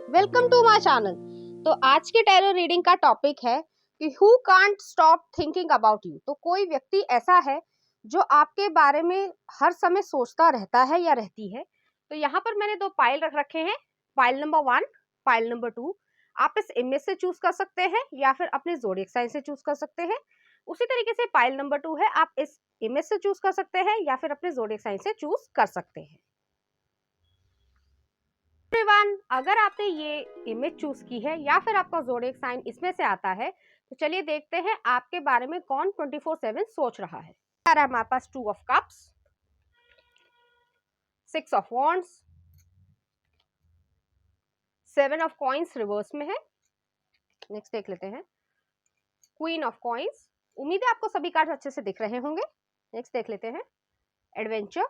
Welcome to my channel. तो आज के टैरो रीडिंग का टॉपिक है कि who can't stop thinking about you. तो कोई व्यक्ति ऐसा है जो आपके बारे में हर समय सोचता रहता है या रहती है। तो यहाँ पर मैंने दो पाइल रख रखे हैं, पाइल नंबर 1, पाइल नंबर 2। आप इस इमेज से चूज कर सकते हैं या फिर अपने ज़ोडिएक साइन से चूज कर सकते हैं। उसी तरीके से पाइल नंबर 2 है, आप इस इमेज से चूज कर सकते हैं या फिर अपने ज़ोडिएक साइन से चूज कर सकते हैं। एवरीवन, अगर आपने ये इमेज चूज की है या फिर आपका ज़ोडिएक साइन इसमें से आता है, तो चलिए देखते हैं आपके बारे में कौन 24/7 सोच रहा है। हमारे पास 2 of cups, 6 of wands, 7 of coins reverse में है। नेक्स्ट देख लेते हैं क्वीन ऑफ कॉइंस। उम्मीद है आपको सभी कार्ड अच्छे से दिख रहे होंगे। नेक्स्ट देख लेते हैं adventure,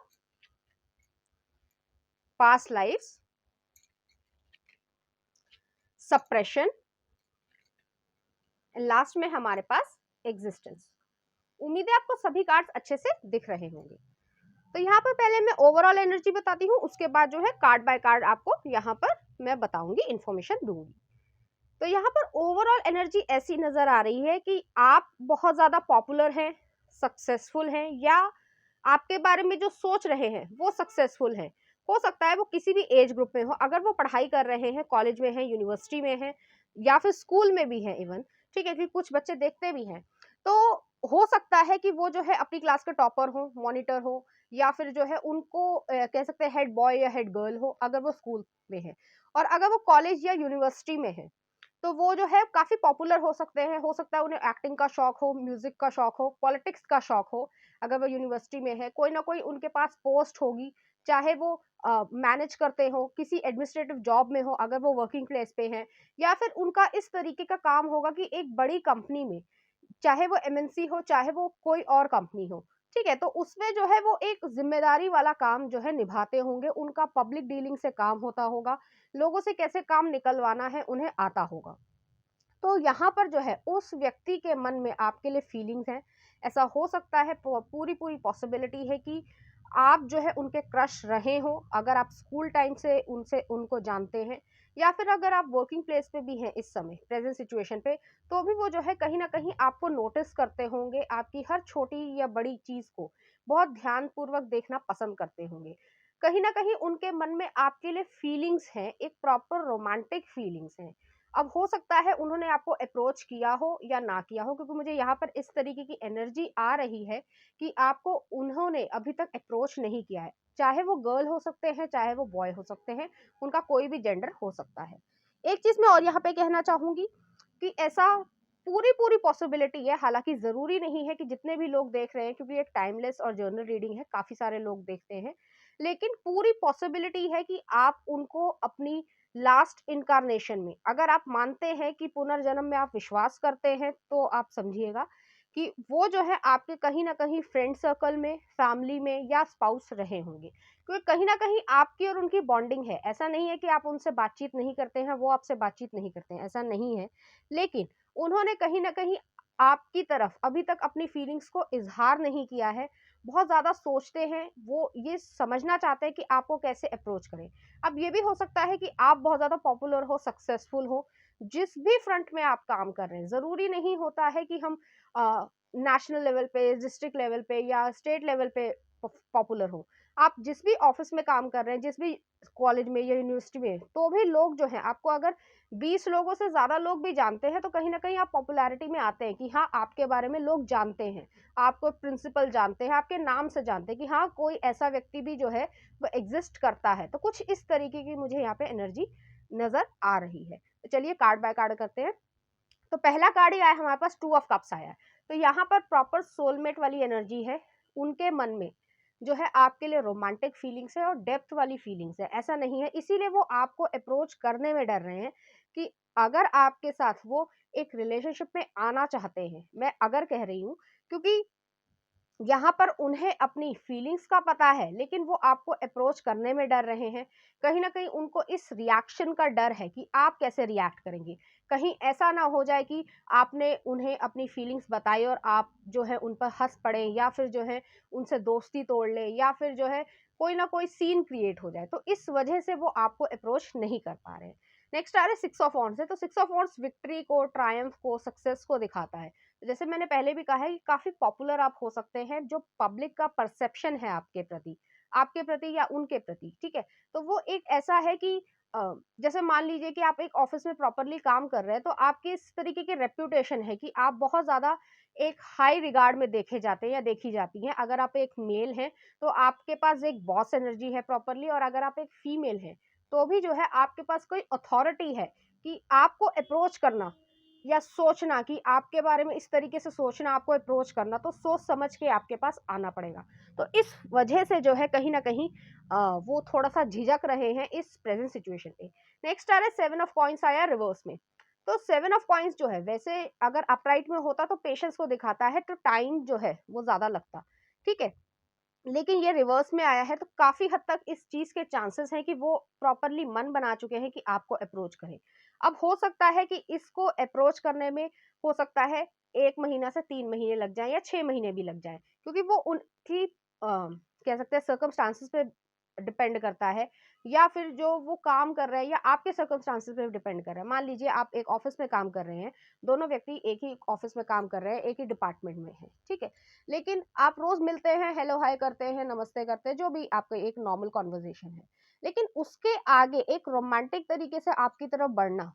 past lifes, suppression, last में हमारे पास एग्जिस्टेंस। उम्मीद है आपको सभी कार्ड्स अच्छे से दिख रहे होंगे। तो यहाँ पर पहले मैं ओवरऑल एनर्जी बताती हूँ, उसके बाद जो है कार्ड बाय कार्ड आपको यहाँ पर मैं बताऊंगी, इंफॉर्मेशन दूंगी। तो यहाँ पर ओवरऑल एनर्जी ऐसी नजर आ रही है कि आप बहुत ज्यादा पॉपुलर हैं, सक्सेसफुल हैं, या आपके बारे में जो सोच रहे हैं वो सक्सेसफुल है। हो सकता है वो किसी भी एज ग्रुप में हो, अगर वो पढ़ाई कर रहे हैं, कॉलेज में है, यूनिवर्सिटी में है, या फिर स्कूल में भी है इवन, ठीक है, फिर कुछ बच्चे देखते भी हैं। तो हो सकता है कि वो जो है अपनी क्लास के टॉपर हो, मॉनिटर हो, या फिर जो है उनको कह सकते हैं हेड बॉय या हेड गर्ल हो अगर वो स्कूल में है। और अगर वो कॉलेज या यूनिवर्सिटी में है तो वो जो है काफी पॉपुलर हो सकते हैं। हो सकता है उन्हें एक्टिंग का शौक हो, म्यूजिक का शौक हो, पॉलिटिक्स का शौक हो। अगर वो यूनिवर्सिटी में है, कोई ना कोई उनके पास पोस्ट होगी, चाहे वो मैनेज करते हो, किसी एडमिनिस्ट्रेटिव जॉब में हो, अगर वो वर्किंग प्लेस पे हैं, या फिर उनका इस तरीके का काम होगा कि एक बड़ी कंपनी में, चाहे वो एमएनसी हो, चाहे वो कोई और कंपनी हो, ठीक है, तो उसमें जो है वो एक जिम्मेदारी वाला काम जो है निभाते होंगे। उनका पब्लिक डीलिंग से काम होता होगा, लोगों से कैसे काम निकलवाना है उन्हें आता होगा। तो यहाँ पर जो है उस व्यक्ति के मन में आपके लिए फीलिंग्स हैं। ऐसा हो सकता है, पूरी पूरी पॉसिबिलिटी है कि आप जो है उनके क्रश रहे हो, अगर आप स्कूल टाइम से उनसे उनको जानते हैं, या फिर अगर आप वर्किंग प्लेस पे भी हैं इस समय प्रेजेंट सिचुएशन पे, तो भी वो जो है कहीं ना कहीं आपको नोटिस करते होंगे, आपकी हर छोटी या बड़ी चीज को बहुत ध्यानपूर्वक देखना पसंद करते होंगे। कहीं ना कहीं उनके मन में आपके लिए फीलिंग्स हैं, एक प्रॉपर रोमांटिक फीलिंग्स हैं। अब हो सकता है उन्होंने आपको अप्रोच किया हो या ना किया हो, क्योंकि मुझे यहाँ पर इस तरीके की एनर्जी आ रही है कि आपको उन्होंने अभी तक अप्रोच नहीं किया है। चाहे वो गर्ल हो सकते हैं, चाहे वो बॉय हो सकते हैं, उनका कोई भी जेंडर हो सकता है। एक चीज मैं और यहाँ पे कहना चाहूंगी कि ऐसा पूरी पूरी पॉसिबिलिटी है, हालांकि जरूरी नहीं है कि जितने भी लोग देख रहे हैं, क्योंकि एक टाइमलेस और जर्नल रीडिंग है, काफी सारे लोग देखते हैं, लेकिन पूरी पॉसिबिलिटी है कि आप उनको अपनी लास्ट इनकारनेशन में, अगर आप मानते हैं कि पुनर्जन्म में आप विश्वास करते हैं, तो आप समझिएगा कि वो जो है आपके कहीं ना कहीं फ्रेंड सर्कल में, फैमिली में, या स्पाउस रहे होंगे। क्योंकि कहीं ना कहीं आपकी और उनकी बॉन्डिंग है। ऐसा नहीं है कि आप उनसे बातचीत नहीं करते हैं, वो आपसे बातचीत नहीं करते हैं, ऐसा नहीं है। लेकिन उन्होंने कहीं ना कहीं आपकी तरफ अभी तक अपनी फीलिंग्स को इजहार नहीं किया है। बहुत ज्यादा सोचते हैं, वो ये समझना चाहते हैं कि आपको कैसे अप्रोच करें। अब ये भी हो सकता है कि आप बहुत ज्यादा पॉपुलर हो, सक्सेसफुल हो, जिस भी फ्रंट में आप काम कर रहे हैं। जरूरी नहीं होता है कि हम नेशनल लेवल पे, डिस्ट्रिक्ट लेवल पे, या स्टेट लेवल पे पॉपुलर हो। आप जिस भी ऑफिस में काम कर रहे हैं, जिस भी कॉलेज में या यूनिवर्सिटी में, तो भी लोग जो हैं आपको, अगर 20 लोगों से ज्यादा लोग भी जानते हैं, तो कहीं ना कहीं आप पॉपुलैरिटी में आते हैं कि हाँ, आपके बारे में लोग जानते हैं, आपको प्रिंसिपल जानते हैं, आपके नाम से जानते हैं कि हाँ, कोई ऐसा व्यक्ति भी जो है वो एग्जिस्ट करता है। तो कुछ इस तरीके की मुझे यहाँ पे एनर्जी नजर आ रही है। तो चलिए कार्ड बाय कार्ड करते हैं। तो पहला कार्ड ही आया हमारे पास, 2 ऑफ कप्स आया है। तो यहाँ पर प्रॉपर सोलमेट वाली एनर्जी है। उनके मन में जो है आपके लिए रोमांटिक फीलिंग्स है और डेप्थ वाली फीलिंग्स है। ऐसा नहीं है, इसीलिए वो आपको अप्रोच करने में डर रहे हैं कि अगर आपके साथ वो एक रिलेशनशिप में आना चाहते हैं, मैं अगर कह रही हूँ, क्योंकि यहाँ पर उन्हें अपनी फीलिंग्स का पता है, लेकिन वो आपको अप्रोच करने में डर रहे हैं। कहीं ना कहीं उनको इस रिएक्शन का डर है कि आप कैसे रिएक्ट करेंगे। कहीं ऐसा ना हो जाए कि आपने उन्हें अपनी फीलिंग्स बताई और आप जो है उन पर हंस पड़े, या फिर जो है उनसे दोस्ती तोड़ ले, या फिर जो है कोई ना कोई सीन क्रिएट हो जाए। तो इस वजह से वो आपको अप्रोच नहीं कर पा रहे हैं। नेक्स्ट आ रहे 6 ऑफ वॉन्ड्स है, तो 6 ऑफ वॉन्ड्स विक्ट्री को, ट्रायम्फ को, सक्सेस को दिखाता है। तो जैसे मैंने पहले भी कहा है कि काफी पॉपुलर आप हो सकते हैं, जो पब्लिक का परसेप्शन है आपके प्रति या उनके प्रति, ठीक है। तो वो एक ऐसा है कि जैसे मान लीजिए कि आप एक ऑफिस में प्रॉपरली काम कर रहे हैं, तो आपकी इस तरीके की रेप्यूटेशन है कि आप बहुत ज्यादा एक हाई रिगार्ड में देखे जाते हैं या देखी जाती हैं। अगर आप एक मेल हैं तो आपके पास एक बॉस एनर्जी है प्रॉपरली, और अगर आप एक फीमेल हैं तो भी जो है आपके पास कोई अथॉरिटी है कि आपको अप्रोच करना या सोचना, कि आपके बारे में इस तरीके से सोचना, आपको अप्रोच करना, तो सोच समझ के आपके पास आना पड़ेगा। तो इस वजह से जो है कहीं ना कहीं वो थोड़ा सा झिझक रहे हैं इस प्रेजेंट सिचुएशन पे। नेक्स्ट आ रहा है 7 ऑफ कॉइंस आया रिवर्स में। तो 7 ऑफ कॉइंस जो है, वैसे अगर अपराइट में होता तो पेशेंस को दिखाता है, तो टाइम जो है वो ज्यादा लगता, ठीक है। लेकिन ये रिवर्स में आया है, तो काफी हद तक इस चीज के चांसेस हैं कि वो प्रॉपरली मन बना चुके हैं कि आपको अप्रोच करें। अब हो सकता है कि इसको अप्रोच करने में हो सकता है 1 महीना से 3 महीने लग जाएं या 6 महीने भी लग जाएं, क्योंकि वो उनकी कह सकते हैं सर्कमस्टांसेस पे डिपेंड करता है, या फिर जो वो काम कर रहे हैं या आपके सर्कमस्टांसेस पे डिपेंड कर रहा है। मान लीजिए आप एक ऑफिस में काम कर रहे हैं, दोनों व्यक्ति एक ही ऑफिस में काम कर रहे हैं, एक ही डिपार्टमेंट में है, ठीक है। लेकिन आप रोज मिलते हैं, हेलो हाय करते हैं, नमस्ते करते हैं, जो भी आपका एक नॉर्मल कॉन्वर्जेशन है। लेकिन उसके आगे एक रोमांटिक तरीके से आपकी तरफ बढ़ना,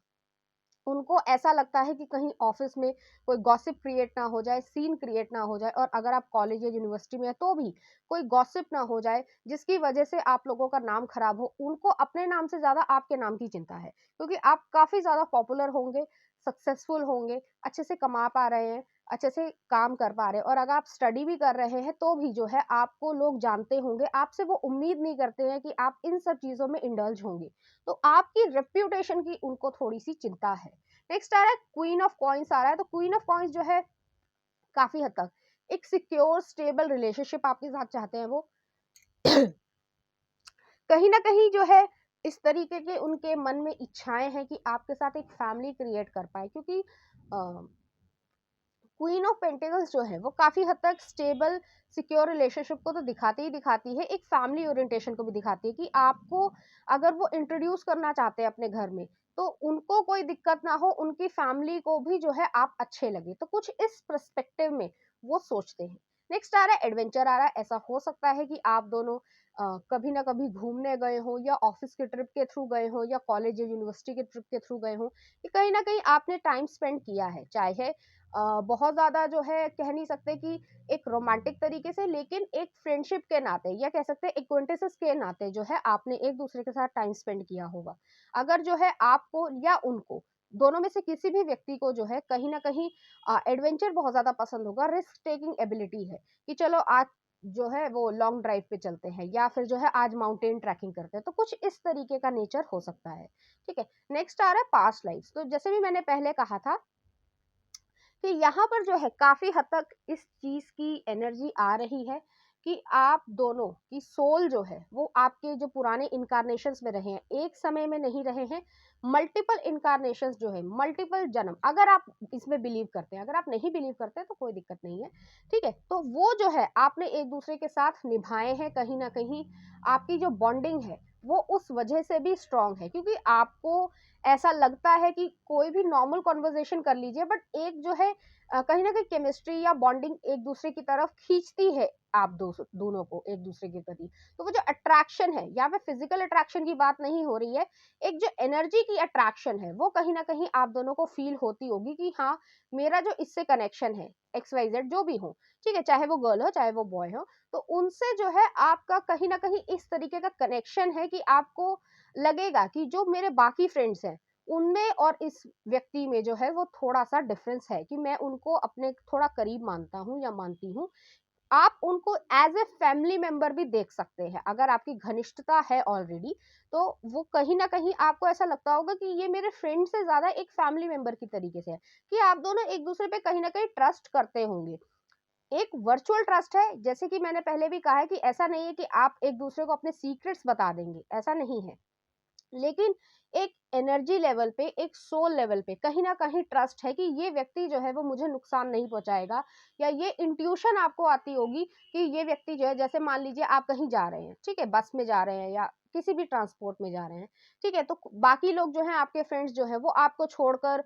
उनको ऐसा लगता है कि कहीं ऑफिस में कोई गॉसिप क्रिएट ना हो जाए, सीन क्रिएट ना हो जाए, और अगर आप कॉलेज या यूनिवर्सिटी में है तो भी कोई गॉसिप ना हो जाए जिसकी वजह से आप लोगों का नाम खराब हो। उनको अपने नाम से ज्यादा आपके नाम की चिंता है, क्योंकि आप काफी ज्यादा पॉपुलर होंगे, सक्सेसफुल होंगे, अच्छे से कमा पा रहे हैं, अच्छे से काम कर पा रहे हैं, और अगर आप स्टडी भी कर रहे हैं तो भी जो है आपको लोग जानते होंगे, आपसे वो उम्मीद नहीं करते हैं कि आप इन सब चीजों में इंडल्ज होंगे। तो आपकी रेप्यूटेशन की उनको थोड़ी सी चिंता है। नेक्स्ट आ रहा है क्वीन ऑफ कॉइंस आ रहा है। तो क्वीन ऑफ कॉइंस जो है काफी हद तक एक सिक्योर स्टेबल रिलेशनशिप आपके साथ चाहते हैं वो। कहीं ना कहीं जो है इस तरीके के उनके मन में इच्छाएं हैं कि आपके साथ एक फैमिली क्रिएट कर पाए, क्योंकि क्वीन ऑफ पेंटिकल्स जो है वो काफी हद तक स्टेबल सिक्योर रिलेशनशिप को तो दिखाती ही दिखाती है, एक फैमिली ओरिएंटेशन को भी दिखाती है कि आपको अगर वो इंट्रोड्यूस करना चाहते हैं अपने घर में, तो उनको कोई दिक्कत ना हो, उनकी फैमिली को भी जो है आप अच्छे लगे। तो कुछ इस पर्सपेक्टिव में वो सोचते हैं। नेक्स्ट आ रहा है एडवेंचर आ रहा है। ऐसा हो सकता है कि आप दोनों कभी ना कभी घूमने गए हो, या ऑफिस के ट्रिप के थ्रू गए हो, या कॉलेज या यूनिवर्सिटी के ट्रिप के थ्रू गए हो, कि कहीं ना कहीं आपने टाइम स्पेंड किया है, चाहे बहुत ज़्यादा जो है कह नहीं सकते कि एक रोमांटिक तरीके से, लेकिन एक फ्रेंडशिप के नाते या कह सकते हैं एक्वेंटेंसेस के नाते जो है आपने एक दूसरे के साथ टाइम स्पेंड किया होगा। अगर जो है आपको या उनको, दोनों में से किसी भी व्यक्ति को जो है कहीं ना कहीं एडवेंचर बहुत ज़्यादा पसंद होगा, रिस्क टेकिंग एबिलिटी है कि चलो आज जो है वो लॉन्ग ड्राइव पे चलते हैं, या फिर जो है आज माउंटेन ट्रैकिंग करते हैं, तो कुछ इस तरीके का नेचर हो सकता है, ठीक है। नेक्स्ट आ रहा है पास्ट लाइफ। तो जैसे भी मैंने पहले कहा था कि यहाँ पर जो है काफी हद तक इस चीज की एनर्जी आ रही है कि आप दोनों की सोल जो है वो आपके जो पुराने इनकारनेशंस में रहे हैं, एक समय में नहीं रहे हैं, मल्टीपल इनकारनेशंस जो है, मल्टीपल जन्म, अगर आप इसमें बिलीव करते हैं। अगर आप नहीं बिलीव करते तो कोई दिक्कत नहीं है, ठीक है। तो वो जो है आपने एक दूसरे के साथ निभाए हैं, कहीं ना कहीं आपकी जो बॉन्डिंग है वो उस वजह से भी स्ट्रांग है, क्योंकि आपको ऐसा लगता है कि कोई भी नॉर्मल कॉन्वर्जेशन कर लीजिए, बट एक जो है कहीं ना कहीं केमिस्ट्री या बॉन्डिंग एक दूसरे की तरफ खींचती है आप दोनों को एक दूसरे के प्रति। तो वो जो अट्रैक्शन है, यहाँ पे फिजिकल अट्रैक्शन की बात नहीं हो रही है, एक जो एनर्जी की अट्रैक्शन है वो कहीं ना कहीं आप दोनों को फील होती होगी कि हाँ, मेरा जो इससे कनेक्शन है, XYZ जो भी हो, ठीक है, चाहे वो गर्ल हो चाहे वो बॉय हो, तो उनसे जो है आपका कहीं ना कहीं इस तरीके का कनेक्शन है कि आपको लगेगा कि जो मेरे बाकी फ्रेंड्स हैं उनमें और इस व्यक्ति में जो है वो थोड़ा सा डिफरेंस है, कि मैं उनको अपने थोड़ा करीब मानता हूँ या मानती हूँ। आप उनको एज ए फैमिली मेंबर भी देख सकते हैं, अगर आपकी घनिष्ठता है ऑलरेडी, तो वो कहीं ना कहीं आपको ऐसा लगता होगा कि ये मेरे फ्रेंड से ज्यादा एक फैमिली मेंबर की तरीके से है, कि आप दोनों एक दूसरे पे कहीं ना कहीं ट्रस्ट करते होंगे। एक वर्चुअल ट्रस्ट है, जैसे कि मैंने पहले भी कहा है कि ऐसा नहीं है कि आप एक दूसरे को अपने सीक्रेट्स बता देंगे, ऐसा नहीं है। लेकिन एक एनर्जी लेवल पे, एक सोल लेवल पे कहीं ना कहीं ट्रस्ट है कि ये व्यक्ति जो है वो मुझे नुकसान नहीं पहुंचाएगा, या ये इंट्यूशन आपको आती होगी कि ये व्यक्ति जो है, जैसे मान लीजिए आप कहीं जा रहे हैं, ठीक है, बस में जा रहे हैं या किसी भी ट्रांसपोर्ट में जा रहे हैं, ठीक है, तो बाकी लोग जो है, आपके फ्रेंड्स जो है वो आपको छोड़कर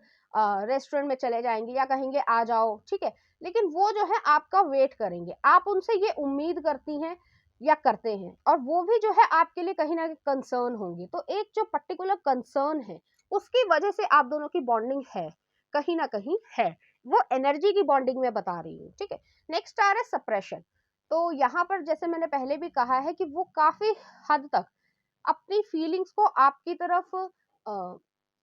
रेस्टोरेंट में चले जाएंगे या कहेंगे आ जाओ, ठीक है, लेकिन वो जो है आपका वेट करेंगे, आप उनसे ये उम्मीद करती हैं या करते हैं, और वो भी जो है आपके लिए कहीं ना कहीं कंसर्न होंगी, तो एक जो पर्टिकुलर कंसर्न है उसकी वजह से आप दोनों की बॉन्डिंग है, कहीं ना कहीं है, वो एनर्जी की बॉन्डिंग में बता रही हूँ, ठीक है। नेक्स्ट आ रहा है सप्रेशन। तो यहाँ पर जैसे मैंने पहले भी कहा है कि वो काफी हद तक अपनी फीलिंग्स को आपकी तरफ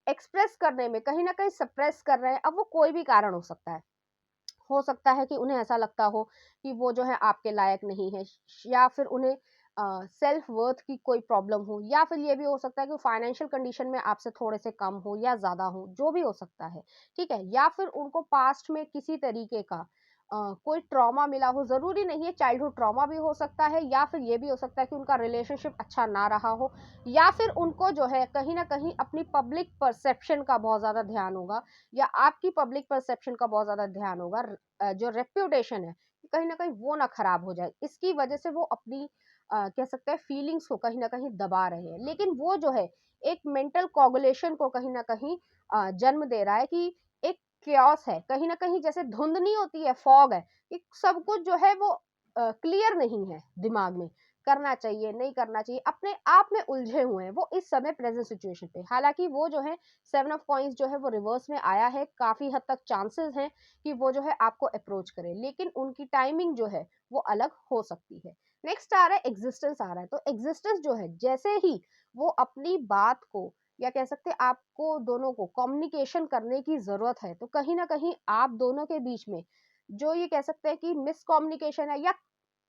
एक्सप्रेस करने में कहीं ना कहीं सप्रेस कर रहे हैं। अब वो कोई भी कारण हो सकता है कि उन्हें ऐसा लगता हो कि वो जो है आपके लायक नहीं है, या फिर उन्हें सेल्फ वर्थ की कोई प्रॉब्लम हो, या फिर ये भी हो सकता है कि फाइनेंशियल कंडीशन में आपसे थोड़े से कम हो या ज्यादा हो, जो भी हो सकता है, ठीक है, या फिर उनको पास्ट में किसी तरीके का कोई ट्रॉमा मिला हो, जरूरी नहीं है, चाइल्डहुड ट्रॉमा भी हो सकता है, या फिर ये भी हो सकता है कि उनका रिलेशनशिप अच्छा ना रहा हो, या फिर उनको जो है कहीं ना कहीं अपनी पब्लिक परसेप्शन का बहुत ज्यादा ध्यान होगा, या आपकी पब्लिक परसेप्शन का बहुत ज्यादा ध्यान होगा, जो रेप्यूटेशन है कहीं ना कहीं वो ना खराब हो जाए, इसकी वजह से वो अपनी कह सकते हैं फीलिंग्स को कहीं ना कहीं दबा रहे हैं, लेकिन वो जो है एक मेंटल कोगुलेशन को कहीं ना कहीं जन्म दे रहा है कि एक क्योस है, कहीं ना कहीं जैसे धुंध नहीं होती है, फॉग है, कि सब कुछ जो है वो क्लियर नहीं है दिमाग में, करना चाहिए नहीं करना चाहिए, अपने आप में उलझे हुए हैं वो इस समय प्रेजेंट सिचुएशन पे। हालांकि वो जो है 7 ऑफ कॉइंस जो है वो रिवर्स में आया है, काफी हद तक चांसेस हैं कि वो जो है आपको अप्रोच करे, लेकिन उनकी टाइमिंग जो है वो अलग हो सकती है। नेक्स्ट आ रहा है एग्जिस्टेंस आ रहा है। तो एग्जिस्टेंस जो है, जैसे ही वो अपनी बात को, या कह सकते हैं आपको दोनों को कम्युनिकेशन करने की जरूरत है, तो कहीं ना कहीं आप दोनों के बीच में जो ये कह सकते हैं कि मिसकम्युनिकेशन है, या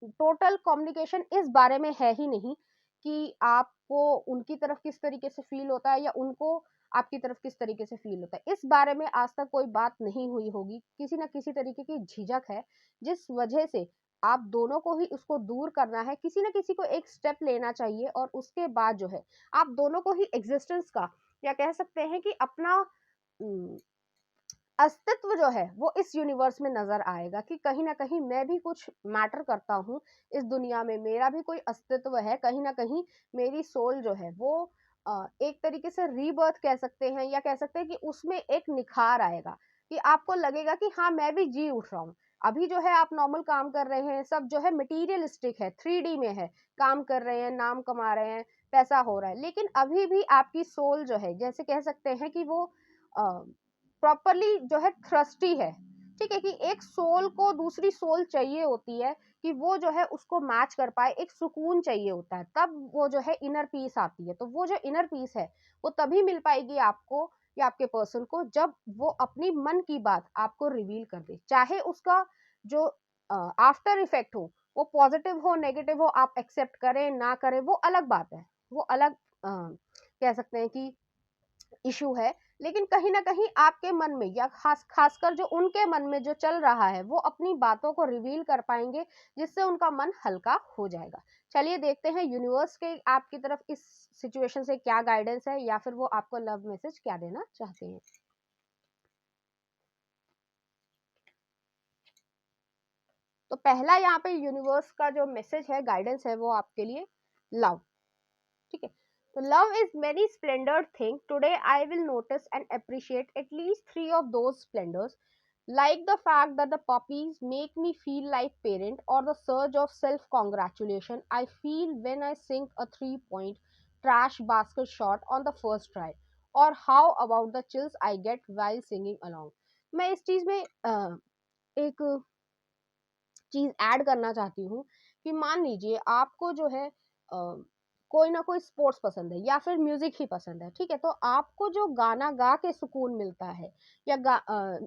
टोटल कम्युनिकेशन इस बारे में है ही नहीं कि आपको उनकी तरफ किस तरीके से फील होता है या उनको आपकी तरफ किस तरीके से फील होता है, इस बारे में आज तक कोई बात नहीं हुई होगी, किसी ना किसी तरीके की झिझक है, जिस वजह से आप दोनों को ही उसको दूर करना है, किसी ना किसी को एक स्टेप लेना चाहिए, और उसके बाद जो है आप दोनों को ही एग्जिस्टेंस का, या कह सकते हैं कि अपना अस्तित्व जो है वो इस यूनिवर्स में नजर आएगा कि कहीं ना कहीं मैं भी कुछ मैटर करता हूँ इस दुनिया में, मेरा भी कोई अस्तित्व है, कहीं ना कहीं मेरी सोल जो है वो एक तरीके से रीबर्थ कह सकते हैं, या कह सकते हैं कि उसमें एक निखार आएगा, कि आपको लगेगा कि हाँ मैं भी जी उठ रहा हूँ। अभी जो है आप नॉर्मल काम कर रहे हैं, सब जो है मटीरियलिस्टिक है, 3D में है, काम कर रहे हैं, नाम कमा रहे हैं, पैसा हो रहा है, लेकिन अभी भी आपकी सोल जो है, जैसे कह सकते हैं कि वो प्रॉपरली जो है थ्रस्टी है, ठीक है, कि एक सोल को दूसरी सोल चाहिए होती है कि वो जो है उसको मैच कर पाए, एक सुकून चाहिए होता है, तब वो जो है इनर पीस आती है। तो वो जो इनर पीस है वो तभी मिल पाएगी आपको या आपके पर्सन को जब वो अपनी मन की बात आपको रिवील कर दे, चाहे उसका जो आफ्टर इफेक्ट हो वो पॉजिटिव हो नेगेटिव हो, आप एक्सेप्ट करें ना करें वो अलग बात है, वो अलग कह सकते हैं कि इशू है, लेकिन कहीं ना कहीं आपके मन में, या खासकर जो उनके मन में जो चल रहा है, वो अपनी बातों को रिवील कर पाएंगे, जिससे उनका मन हल्का हो जाएगा। चलिए देखते हैं यूनिवर्स के आपकी तरफ इस सिचुएशन से क्या गाइडेंस है, या फिर वो आपको लव मैसेज क्या देना चाहते हैं। तो पहला यहाँ पे यूनिवर्स का जो मैसेज है, गाइडेंस है, वो आपके लिए लव, ठीक है। तो love is many splendored thing today, I will notice and appreciate at least 3 of those splendors, like the fact that the puppies make me feel like parent, or the surge of self congratulation I feel when I sink a 3 point trash basket shot on the first try, or how about the chills I get while singing along। मैं इस चीज में एक चीज add करना चाहती हूँ कि मान लीजिए आपको जो है कोई ना कोई स्पोर्ट्स पसंद है या फिर म्यूजिक ही पसंद है, ठीक है, तो आपको जो गाना गा के सुकून मिलता है या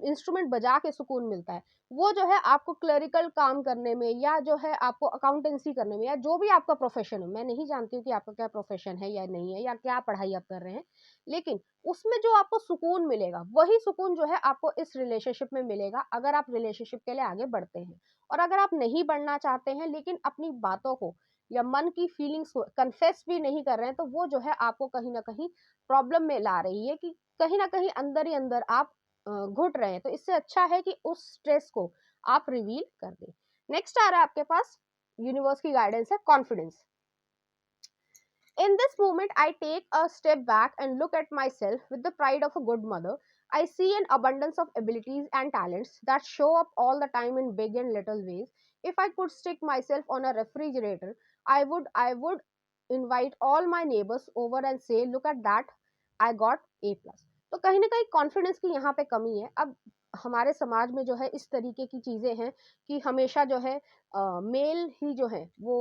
इंस्ट्रूमेंट बजा के सुकून मिलता है, वो जो है आपको क्लरिकल काम करने में, या जो है आपको अकाउंटेंसी करने में, या जो भी आपका प्रोफेशन हो, मैं नहीं जानती हूँ कि आपका क्या प्रोफेशन है या नहीं है, या क्या पढ़ाई आप कर रहे हैं, लेकिन उसमें जो आपको सुकून मिलेगा वही सुकून जो है आपको इस रिलेशनशिप में मिलेगा, अगर आप रिलेशनशिप के लिए आगे बढ़ते हैं। और अगर आप नहीं बढ़ना चाहते हैं लेकिन अपनी बातों को या मन की फीलिंग्स को कन्फेस भी नहीं कर रहे हैं, तो वो जो है आपको कहीं ना कहीं प्रॉब्लम में ला रही है, कि कहीं ना कहीं अंदर ही अंदर आप घुट रहे हैं। तो इससे अच्छा है कि उस स्ट्रेस को आप रिवील कर दें। नेक्स्ट आ रहा है आपके पास, यूनिवर्स की गाइडेंस है confidence. In this moment, I take a step back and look at myself with the pride of a good mother. I see an abundance of abilities and talents that show up all the time in big and little ways. If I could stick myself on a refrigerator, I would invite all my neighbors over and say, look at that, I got A+. तो कहीं ना कहीं confidence की यहाँ पे कमी है। अब हमारे समाज में जो है इस तरीके की चीजें हैं कि हमेशा जो है मेल ही जो है वो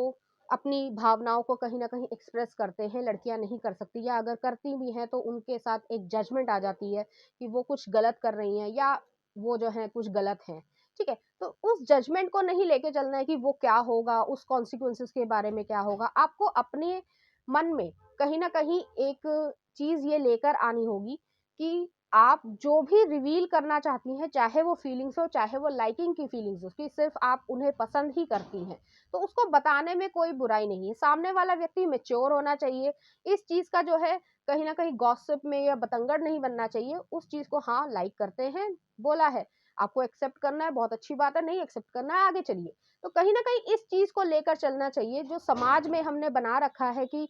अपनी भावनाओं को कहीं न कहीं एक्सप्रेस करते हैं, लड़कियाँ नहीं कर सकती, या अगर करती भी हैं तो उनके साथ एक जजमेंट आ जाती है कि वो कुछ गलत कर रही हैं या वो जो है कुछ गलत हैं, ठीक है? तो उस जजमेंट को नहीं लेके चलना है कि वो क्या होगा, उस कॉन्सिक्वेंसेस के बारे में क्या होगा। आपको अपने मन में कहीं न कहीं एक चीज़ ये लेकर आनी होगी कि आप जो भी रिवील करना चाहती हैं, चाहे वो फीलिंग्स हो, चाहे वो लाइकिंग की फीलिंग्स हो, कि सिर्फ़ आप उन्हें पसंद ही करती हैं, तो उसको बताने में कोई बुराई नहीं है। सामने वाला व्यक्ति मैच्योर होना चाहिए। इस चीज़ का जो है कहीं न कहीं गॉसिप में या बतंगड़ नहीं बनना चाहिए। उस चीज़ को हाँ, लाइक करते हैं, बोला है, आपको एक्सेप्ट करना है, बहुत अच्छी बात है, नहीं एक्सेप्ट करना है, आगे चलिए। तो कहीं न कहीं इस चीज़ को लेकर चलना चाहिए, जो समाज में हमने बना रखा है कि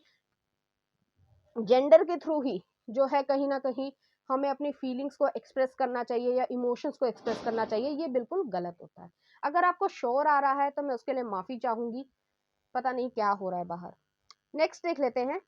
जेंडर के थ्रू ही जो है कहीं न कहीं हमें अपनी फीलिंग्स को एक्सप्रेस करना चाहिए या इमोशंस को एक्सप्रेस करना चाहिए, ये बिल्कुल गलत होता है। अगर आपको शोर आ रहा है तो मैं उसके लिए माफ़ी चाहूँगी, पता नहीं क्या हो रहा है बाहर। नेक्स्ट देख लेते हैं,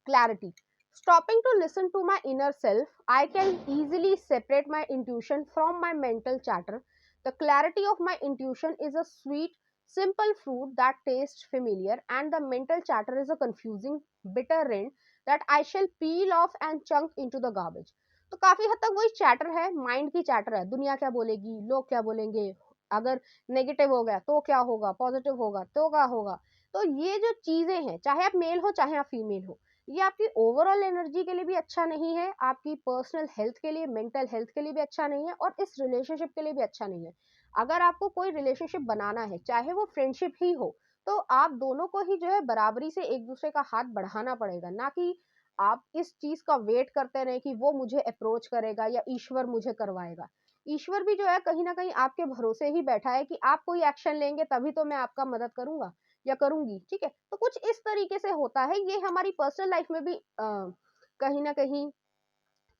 clarity. Stopping to listen to my inner self, I can easily separate my intuition from my mental chatter. The clarity of my intuition is a sweet, simple fruit that tastes familiar, and the mental chatter is a confusing, bitter rind that I shall peel off and chunk into the garbage. तो काफी हद तक वही chatter है, mind की chatter है, दुनिया क्या बोलेगी, लोग क्या बोलेंगे, अगर नेगेटिव हो गया तो क्या होगा, पॉजिटिव होगा तो क्या होगा। तो ये जो चीजें हैं, चाहे आप मेल हो चाहे आप फीमेल हो, ये आपकी ओवरऑल एनर्जी के लिए भी अच्छा नहीं है, आपकी पर्सनल हेल्थ के लिए, मेंटल हेल्थ के लिए भी अच्छा नहीं है, और इस रिलेशनशिप के लिए भी अच्छा नहीं है। अगर आपको कोई रिलेशनशिप बनाना है, चाहे वो फ्रेंडशिप ही हो, तो आप दोनों को ही जो है बराबरी से एक दूसरे का हाथ बढ़ाना पड़ेगा, ना कि आप इस चीज का वेट करते रहे कि वो मुझे अप्रोच करेगा या ईश्वर मुझे करवाएगा। ईश्वर भी जो है कहीं ना कहीं आपके भरोसे ही बैठा है कि आप कोई एक्शन लेंगे तभी तो मैं आपका मदद करूंगा या करूंगी, ठीक है? तो कुछ इस तरीके से होता है, ये हमारी पर्सनल लाइफ में भी कहीं ना कहीं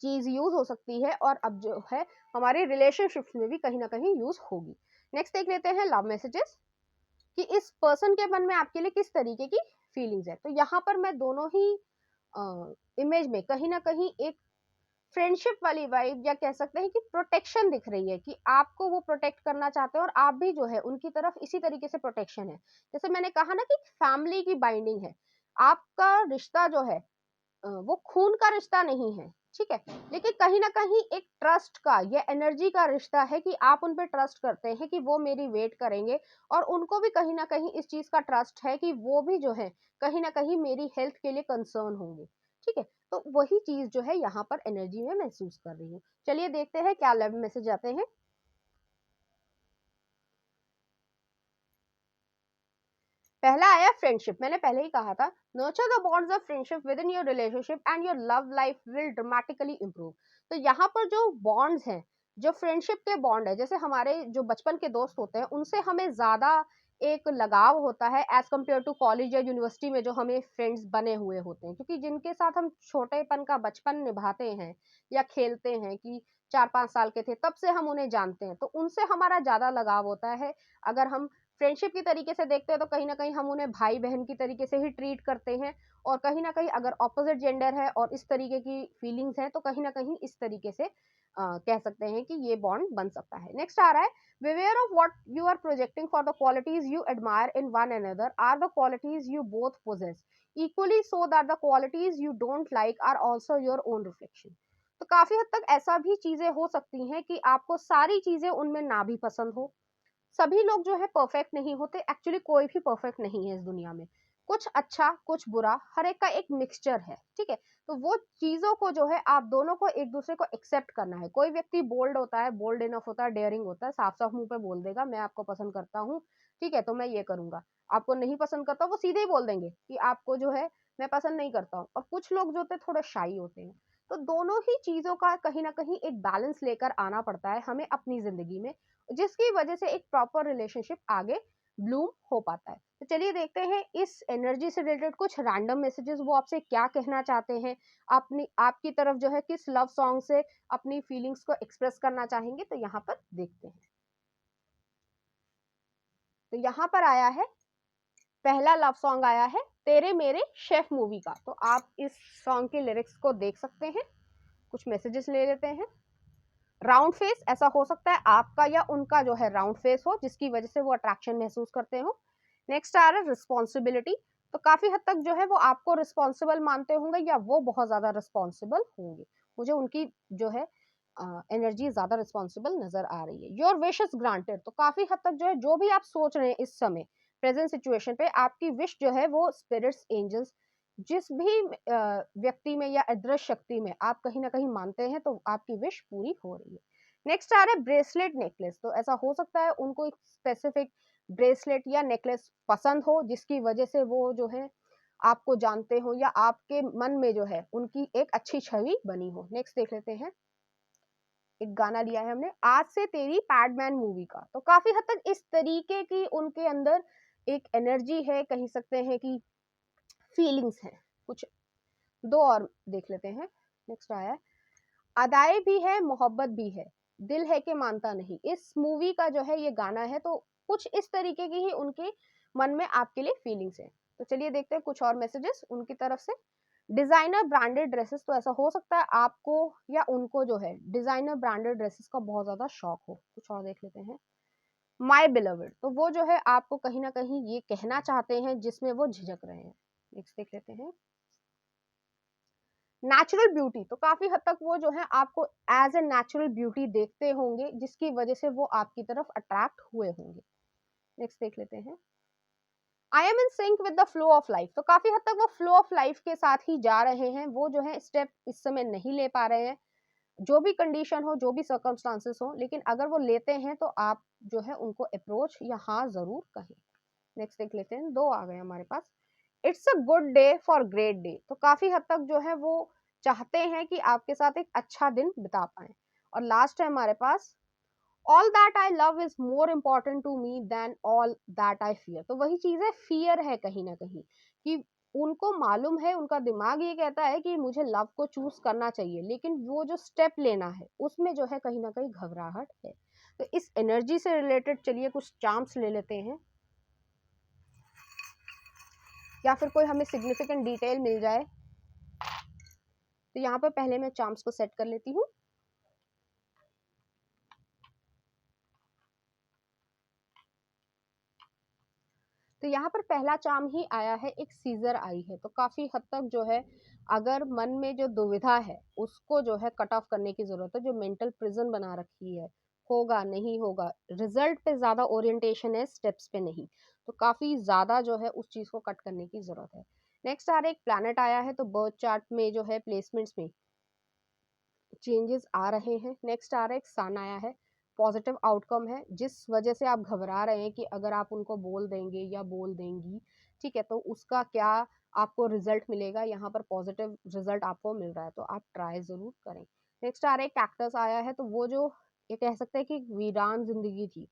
चीज यूज हो सकती है, और अब जो है हमारे रिलेशनशिप्स में भी कहीं ना कहीं यूज होगी। नेक्स्ट देख लेते हैं लव मैसेजेस, कि इस पर्सन के मन में आपके लिए किस तरीके की फीलिंग्स है। तो यहाँ पर मैं दोनों ही इमेज में कहीं ना कहीं एक फ्रेंडशिप वाली वाइब, या कह सकते हैं कि प्रोटेक्शन दिख रही है, कि आपको वो प्रोटेक्ट करना चाहते हैं और आप भी जो है उनकी तरफ इसी तरीके से प्रोटेक्शन है। जैसे मैंने कहा ना कि फैमिली की बाइंडिंग है, आपका रिश्ता जो है वो खून का रिश्ता नहीं है, ठीक है? लेकिन कहीं ना कहीं एक ट्रस्ट का या एनर्जी का रिश्ता है, कि आप उन पे ट्रस्ट करते हैं कि वो मेरी वेट करेंगे, और उनको भी कहीं ना कहीं इस चीज का ट्रस्ट है कि वो भी जो है कहीं ना कहीं मेरी हेल्थ के लिए कंसर्न होंगे, ठीक है? तो वही चीज जो है यहाँ पर एनर्जी में महसूस कर रही हूँ। चलिए देखते हैं क्या लव मैसेज आते हैं। पहला आया फ्रेंडशिप, मैंने पहले ही कहा था, nurture the bonds of friendship with in your relationship and your love life will dramatically improve. तो यहाँ पर जो बॉन्ड्स हैं, जो फ्रेंडशिप के बॉन्ड है, जैसे हमारे जो बचपन के दोस्त होते हैं उनसे हमें ज्यादा एक लगाव होता है एज कम्पेयर टू कॉलेज या यूनिवर्सिटी में जो हमें फ्रेंड्स बने हुए होते हैं, क्योंकि जिनके साथ हम छोटेपन का बचपन निभाते हैं या खेलते हैं, कि 4-5 साल के थे तब से हम उन्हें जानते हैं, तो उनसे हमारा ज्यादा लगाव होता है। अगर हम फ्रेंडशिप की तरीके से देखते हैं तो कहीं ना कहीं हम उन्हें भाई बहन की तरीके से ही ट्रीट करते हैं, और कहीं ना कहीं अगर ऑपोजिट जेंडर है और इस तरीके की फीलिंग्स हैं तो कहीं ना कहीं इस तरीके से कह सकते हैं कि ये बॉन्ड बन सकता है। नेक्स्ट आ रहा है, beware of what you are projecting, for the qualities you admire in one another are the qualities you both possess, equally so that the qualities you don't like are also your own reflection। तो काफी हद तक ऐसा भी चीजें हो सकती हैं कि आपको सारी चीजें उनमें ना भी पसंद हो। सभी लोग जो है परफेक्ट नहीं होते, एक्चुअली कोई भी परफेक्ट नहीं है इस दुनिया में, कुछ अच्छा कुछ बुरा, हर एक का एक मिक्सचर है, ठीक है। तो वो चीजों को जो है आप दोनों को एक दूसरे को एक्सेप्ट करना है। कोई व्यक्ति बोल्ड होता है, बोल्ड इनफ होता है, डेयरिंग होता है, साफ साफ मुंह पे बोल देगा मैं आपको पसंद करता हूँ, ठीक है, तो मैं ये करूंगा। आपको नहीं पसंद करता, वो सीधे ही बोल देंगे कि आपको जो है मैं पसंद नहीं करता हूँ। और कुछ लोग जो होते हैं थोड़े शाई होते हैं। तो दोनों ही चीजों का कहीं ना कहीं एक बैलेंस लेकर आना पड़ता है हमें अपनी जिंदगी में, जिसकी वजह से एक प्रॉपर रिलेशनशिप आगे ब्लूम हो पाता है। तो चलिए देखते हैं इस एनर्जी से रिलेटेड कुछ रैंडम मैसेजेस वो आपसे क्या कहना चाहते हैं, अपनी आपकी तरफ जो है किस लव सॉन्ग से अपनी फीलिंग्स को एक्सप्रेस करना चाहेंगे। तो यहाँ पर देखते हैं। तो यहाँ पर आया है, पहला लव सॉन्ग आया है तेरे मेरे शेफ मूवी का। तो आप इस सॉन्ग के लिरिक्स को देख सकते हैं। कुछ मैसेजेस ले लेते हैं। राउंड फेस, ऐसा हो सकता है आपका या उनका जो है राउंड फेस हो, जिसकी वजह से वो अट्रैक्शन महसूस करते हो। नेक्स्ट आ रहा है रिस्पॉन्सिबिलिटी। तो काफी हद तक जो है वो आपको रिस्पॉन्सिबल मानते होंगे या वो बहुत ज्यादा रिस्पॉन्सिबल होंगे। मुझे उनकी जो है एनर्जी ज्यादा रिस्पॉन्सिबल नजर आ रही है। Your wish is granted. तो काफी हद तक जो है जो भी आप सोच रहे हैं इस समय प्रेजेंट सिचुएशन पे, आपकी विश जो है वो स्पिरिट्स, एंजल्स, जिस भी व्यक्ति में या अदृश्य शक्ति में आप कहीं ना कहीं मानते हैं, तो आपकी विश पूरी हो रही है। नेक्स्ट आ रहा है ब्रेसलेट नेकलेस। तो ऐसा हो सकता है उनको एक स्पेसिफिक ब्रेसलेट या नेकलेस पसंद हो, जिसकी वजह से वो जो है आपको जानते हो या आपके मन में जो है उनकी एक अच्छी छवि बनी हो। नेक्स्ट देख लेते हैं। एक गाना लिया है हमने, आज से तेरी पैडमैन मूवी का। तो काफी हद तक इस तरीके की उनके अंदर एक एनर्जी है, कह सकते हैं कि फीलिंग्स हैं कुछ। दो और देख लेते हैं। नेक्स्ट आया है, अदाएं भी है मोहब्बत भी है, दिल है कि मानता नहीं। इस मूवी का जो है ये गाना है। तो कुछ इस तरीके की ही उनके मन में आपके लिए फीलिंग्स है। तो चलिए देखते हैं कुछ और मैसेजेस उनकी तरफ से। Designer branded dresses. तो ऐसा हो सकता है आपको या उनको जो है डिजाइनर ब्रांडेड ड्रेसेस का बहुत ज्यादा शौक हो। कुछ और देख लेते हैं। My beloved. तो वो जो है आपको कहीं ना कहीं ये कहना चाहते हैं जिसमें वो झिझक रहे हैं। नेक्स्ट देख लेते हैं। Natural beauty. तो काफी हद तक वो जो है आपको एज ए नेचुरल ब्यूटी देखते होंगे, जिसकी वजह से वो आपकी तरफ अट्रैक्ट हुए होंगे। नेक्स्ट देख लेते हैं। I am in sync with the flow of life. तो काफी हद तक वो फ्लो ऑफ लाइफ के साथ ही जा रहे हैं। वो जो है स्टेप इस समय नहीं ले पा रहे हैं, जो भी कंडीशन हो, जो भी सर्कमस्टांसेस हो, लेकिन अगर वो लेते हैं तो आप जो है उनको अप्रोच या हाँ जरूर कहें। नेक्स्ट देख लेते हैं। दो आ गए हमारे पास। It's a good day for great day. तो काफी हद तक जो है वो चाहते हैं कि आपके साथ एक अच्छा दिन बिता पाए। और लास्ट है हमारे पास, all that I love is more important to me than all that I fear. तो वही चीज है, फियर है कहीं ना कहीं, कि उनको मालूम है, उनका दिमाग ये कहता है कि मुझे लव को चूज करना चाहिए, लेकिन वो जो स्टेप लेना है उसमें जो है कहीं ना कहीं घबराहट है। तो इस एनर्जी से रिलेटेड चलिए कुछ चार्म्स ले लेते हैं, या फिर कोई हमें सिग्निफिकेंट डिटेल मिल जाए। तो यहाँ पर पहले मैं चार्म्स को सेट कर लेती हूँ। तो यहाँ पर पहला चार्म ही आया है, एक सीजर आई है। तो काफी हद तक जो है अगर मन में जो दुविधा है उसको जो है कट ऑफ करने की जरूरत है। जो मेंटल प्रिजन बना रखी है, होगा नहीं होगा, रिजल्ट पे ज्यादा ओरिएंटेशन है, स्टेप्स पे नहीं। तो काफी ज्यादा जो है उस चीज को कट करने की जरूरत है। नेक्स्ट आ रहा है एक प्लैनेट आया है। तो बर्थ चार्ट में जो है प्लेसमेंट्स में चेंजेस आ रहे हैं। नेक्स्ट आ रहा है एक सन आया है, पॉजिटिव आउटकम है। जिस वजह से आप घबरा रहे हैं कि अगर आप उनको बोल देंगे या बोल देंगी, ठीक है, तो उसका क्या आपको रिजल्ट मिलेगा, यहाँ पर पॉजिटिव रिजल्ट आपको मिल रहा है, तो आप ट्राई जरूर करें। नेक्स्ट आ रहा है कैक्टस आया है। तो वो जो ये कह सकते हैं कि वीरान जिंदगी थी,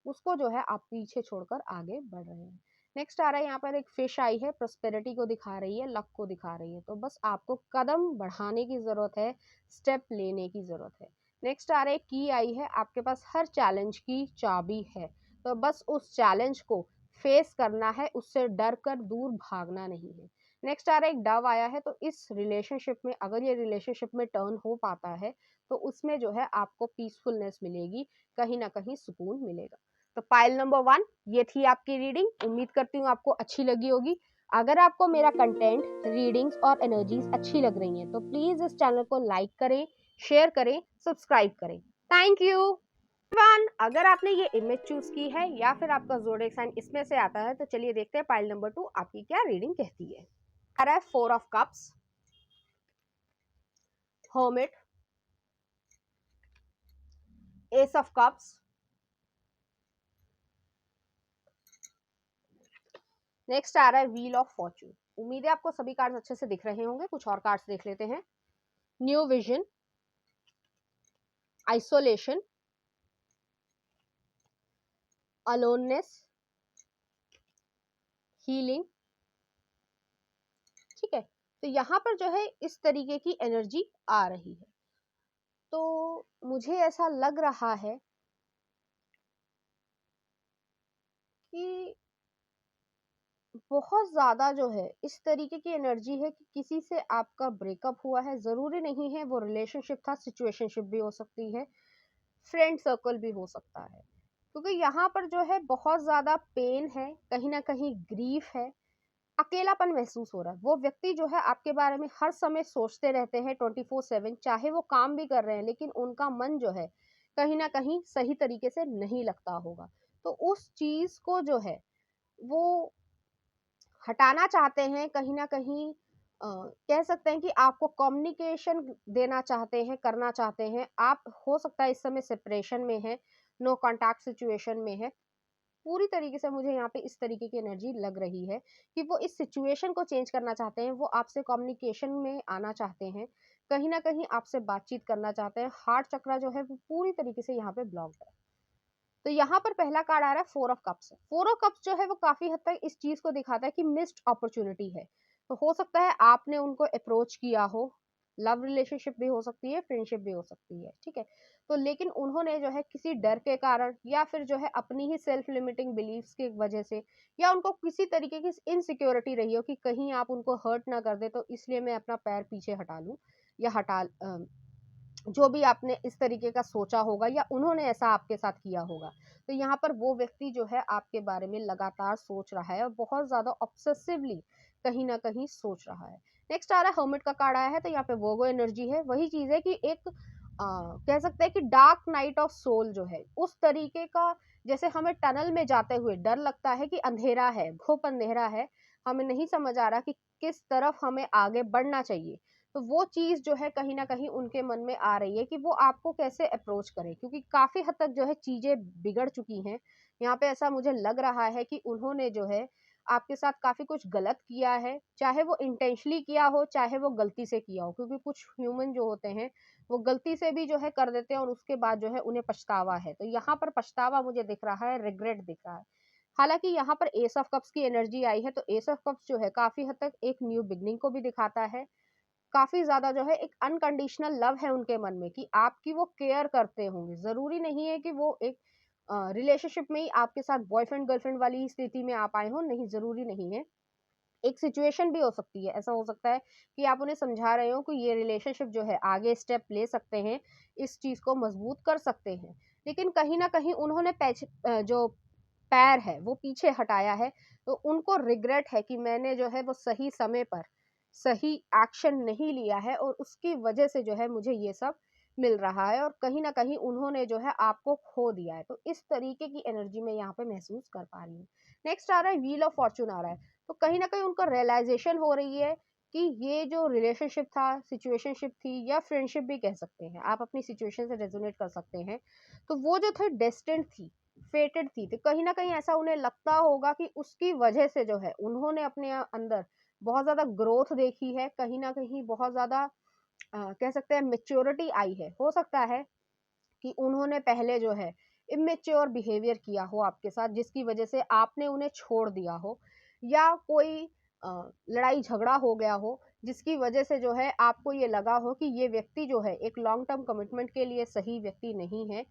उसको जो है आप पीछे छोड़कर आगे बढ़ रहे हैं। नेक्स्ट आ रहा है यहाँ पर एक फिश आई है, प्रोस्पेरिटी को दिखा रही है, लक को दिखा रही है। तो बस आपको कदम बढ़ाने की जरूरत है, स्टेप लेने की जरूरत है। नेक्स्ट आ रहा है की आई है, आपके पास हर चैलेंज की चाबी है। तो बस उस चैलेंज को फेस करना है, उससे डर कर दूर भागना नहीं है। नेक्स्ट आ रहा है एक डव आया है। तो इस रिलेशनशिप में, अगर ये रिलेशनशिप में टर्न हो पाता है, तो उसमें जो है आपको पीसफुलनेस मिलेगी, कहीं ना कहीं सुकून मिलेगा। तो पाइल नंबर 1 ये थी आपकी रीडिंग। उम्मीद करती हूँ आपको अच्छी लगी होगी। अगर आपको मेरा कंटेंट, रीडिंग्स और एनर्जीज अच्छी लग रही हैं तो प्लीज इस चैनल को लाइक करें, शेयर करें, सब्सक्राइब करें। Thank you. वन, अगर आपने ये इमेज चूज की है या फिर आपका ज़ोडिएक साइन इसमें से आता है, तो चलिए देखते हैं पाइल नंबर 2 आपकी क्या रीडिंग कहती है। आ रहा है 4 of cups, hermit, ace of cups, next आ रहा है व्हील ऑफ फॉर्चून। उम्मीद है आपको सभी कार्ड्स अच्छे से दिख रहे होंगे। कुछ और कार्ड्स देख लेते हैं। New vision, isolation, aloneness, healing. ठीक है, तो यहाँ पर जो है इस तरीके की एनर्जी आ रही है। तो मुझे ऐसा लग रहा है कि बहुत ज्यादा जो है इस तरीके की एनर्जी है कि किसी से आपका ब्रेकअप हुआ है। जरूरी नहीं है वो रिलेशनशिप था, सिचुएशनशिप भी हो सकती है, फ्रेंड सर्कल भी हो सकता है। क्योंकि यहाँ पर जो है बहुत ज्यादा पेन है, कहीं ना कहीं ग्रीफ है, अकेलापन महसूस हो रहा है। वो व्यक्ति जो है आपके बारे में हर समय सोचते रहते हैं 24/7, चाहे वो काम भी कर रहे हैं, लेकिन उनका मन जो है कहीं ना कहीं सही तरीके से नहीं लगता होगा। तो उस चीज को जो है वो हटाना चाहते हैं, कहीं ना कहीं कह सकते हैं कि आपको कम्युनिकेशन देना चाहते हैं, करना चाहते हैं। आप हो सकता है इस समय सेपरेशन में है, नो कॉन्टैक्ट सिचुएशन में है। पूरी तरीके से मुझे यहाँ पे इस तरीके की एनर्जी लग रही है कि वो इस सिचुएशन को चेंज करना चाहते हैं, वो आपसे कम्युनिकेशन में आना चाहते हैं, कहीं ना कहीं आपसे बातचीत करना चाहते हैं। हार्ट चक्रा जो है वो पूरी तरीके से यहाँ पे ब्लॉक्ड है। तो यहाँ पर पहला कार्ड आ रहा है 4 ऑफ कप्स। 4 ऑफ कप्स जो है वो काफी हद तक इस चीज को दिखाता है कि मिस्ड अपॉर्चुनिटी है। तो हो सकता है आपने उनको अप्रोच किया हो, लव रिलेशनशिप भी हो सकती है, फ्रेंडशिप भी हो सकती है। ठीक है, तो लेकिन उन्होंने जो है किसी डर के कारण या फिर जो है अपनी ही सेल्फ लिमिटिंग बिलीव्स की वजह से, या उनको किसी तरीके की इनसिक्योरिटी रही हो कि कहीं आप उनको हर्ट ना कर दे, तो इसलिए मैं अपना पैर पीछे हटा लूं या जो भी आपने इस तरीके का सोचा होगा या उन्होंने ऐसा आपके साथ किया होगा। तो यहाँ पर वो व्यक्ति जो है आपके बारे में लगातार सोच रहा है और बहुत ज्यादा ऑब्सेसिवली कहीं ना कहीं सोच रहा है। नेक्स्ट आ रहा है हर्मिट का कार्ड आया है, तो यहाँ पे वोगो एनर्जी है। वही चीज है कि एक कह सकते हैं कि डार्क नाइट ऑफ सोल जो है उस तरीके का, जैसे हमें टनल में जाते हुए डर लगता है कि अंधेरा है, घुप अंधेरा है, हमें नहीं समझ आ रहा कि किस तरफ हमें आगे बढ़ना चाहिए। तो वो चीज जो है कहीं ना कहीं उनके मन में आ रही है कि वो आपको कैसे अप्रोच करें, क्योंकि काफी हद तक जो है चीजें बिगड़ चुकी हैं। यहाँ पे ऐसा मुझे लग रहा है कि उन्होंने जो है आपके साथ काफी कुछ गलत किया है, चाहे वो इंटेंशनली किया हो चाहे वो गलती से किया हो, क्योंकि कुछ ह्यूमन जो होते हैं वो गलती से भी जो है कर देते हैं और उसके बाद जो है उन्हें पछतावा है। तो यहाँ पर पछतावा मुझे दिख रहा है, रिग्रेट दिख रहा है। हालांकि यहाँ पर एस ऑफ कप्स की एनर्जी आई है, तो एस ऑफ कप्स जो है काफी हद तक एक न्यू बिगनिंग को भी दिखाता है। काफी ज्यादा जो है एक अनकंडीशनल लव है उनके मन में कि आपकी वो केयर करते होंगे। जरूरी नहीं है कि वो एक रिलेशनशिप में ही आपके साथ बॉयफ्रेंड गर्लफ्रेंड वाली स्थिति में आप आए हो, नहीं, जरूरी नहीं है। एक सिचुएशन भी हो सकती है, ऐसा हो सकता है कि आप उन्हें समझा रहे हो कि ये रिलेशनशिप जो है आगे स्टेप ले सकते हैं, इस चीज को मजबूत कर सकते हैं, लेकिन कहीं ना कहीं उन्होंने जो पैर है वो पीछे हटाया है। तो उनको रिग्रेट है कि मैंने जो है वो सही समय पर सही एक्शन नहीं लिया है और उसकी वजह से जो है मुझे ये सब मिल रहा है, और कहीं ना कहीं उन्होंने जो है आपको खो दिया है। तो इस तरीके की एनर्जी में यहाँ पे महसूस कर पा रही हूँ। नेक्स्ट आ रहा है व्हील ऑफ फॉर्चून आ रहा है। तो कहीं ना कहीं उनको रियलाइजेशन हो रही है कि ये जो रिलेशनशिप था, सिचुएशनशिप थी या फ्रेंडशिप भी कह सकते हैं, आप अपनी सिचुएशन से रेजोनेट कर सकते हैं, तो वो जो थी डेस्टिन्ड थी, फेटेड थी। तो कहीं ना कहीं ऐसा उन्हें लगता होगा कि उसकी वजह से जो है उन्होंने अपने अंदर बहुत ज्यादा ग्रोथ देखी है, कहीं ना कहीं बहुत ज्यादा कह सकते हैं मेच्योरिटी आई है। हो सकता है कि उन्होंने पहले जो है इमेच्योर बिहेवियर किया हो आपके साथ, जिसकी वजह से आपने उन्हें छोड़ दिया हो, या कोई लड़ाई झगड़ा हो गया हो जिसकी वजह से जो है आपको ये लगा हो कि ये व्यक्ति जो है एक लॉन्ग टर्म कमिटमेंट के लिए सही व्यक्ति नहीं है।